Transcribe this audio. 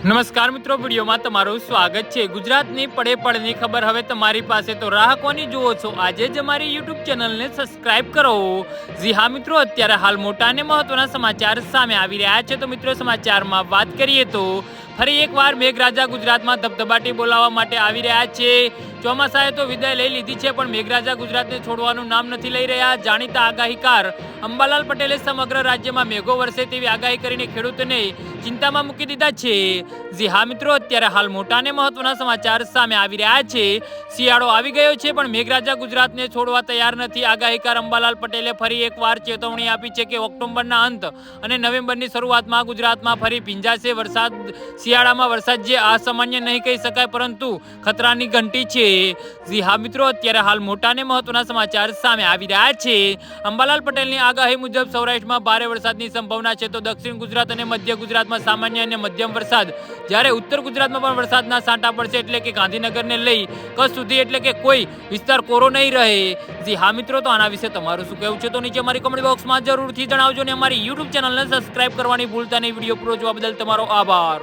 નમસ્કાર મિત્રો, વિડીયોમાં તમારું સ્વાગત છે। ગુજરાતની પડે પડની ખબર હવે તમારી પાસે, તો રાહ કોની જુઓ છો? આજે જ અમારી યુટ્યુબ ચેનલને સબસ્ક્રાઇબ કરો। જી હા મિત્રો, અત્યારે હાલ મોટા અને મહત્વના સમાચાર સામે આવી રહ્યા છે। તો મિત્રો, સમાચારમાં વાત કરીએ તો ફરી એકવાર મેઘરાજા ગુજરાતમાં ધબધબાટી બોલાવવા માટે આવી રહ્યા છે। ચોમાસાએ તો વિદાય લઈ લીધી છે, પણ મેઘરાજા ગુજરાતને છોડવાનું નામ નથી લઈ રહ્યા। જાણીતા આગાહીકાર અંબાલાલ પટેલે સમગ્ર રાજ્યમાં મેઘો વરસે તેવી આગાહી કરીને ખેડૂતોને ચિંતામાં મૂકી દીધા છે। જી હા મિત્રો, અત્યારે હાલ મોટા અને મહત્વના સમાચાર સામે આવી રહ્યા છે। શિયાળો આવી ગયો છે, પણ મેઘરાજા ગુજરાતને છોડવા તૈયાર નથી। આગાહીકાર અંબાલાલ પટેલે ફરી એકવાર ચેતવણી આપી છે કે ઓક્ટોબરના અંત અને નવેમ્બરની શરૂઆતમાં ગુજરાતમાં ફરી ભીંજાશે વરસાદ। શિયાળામાં વરસાદ જે અસામાન્ય નહીં કહી શકાય, પરંતુ ખતરાની ઘંટી છે। જી હા મિત્રો, અત્યારે હાલ મોટા અને મહત્વના સમાચાર સામે આવી રહ્યા છે। અંબાલાલ પટેલની આગાહી મુજબ સૌરાષ્ટ્રમાં ભારે વરસાદની સંભાવના છે, તો દક્ષિણ ગુજરાત અને મધ્ય ગુજરાતમાં સામાન્ય અને મધ્યમ વરસાદ, જ્યારે ઉત્તર ગુજરાતમાં પણ વરસાદના છાંટા પડશે। એટલે કે ગાંધીનગરને લઈ કચ્છ સુધી, એટલે કે કોઈ વિસ્તાર કોરો નહીં રહે। જી હા મિત્રો, તો આના વિશે તમારું શું કહેવું છે? તો નીચે અમારી કમેન્ટ બોક્સમાં જરૂરથી જણાવજો અને અમારી યુટ્યુબ ચેનલને સબસ્ક્રાઇબ કરવાની ભૂલતા નહીં। વિડીયો પૂરો જોવા બદલ તમારો આભાર।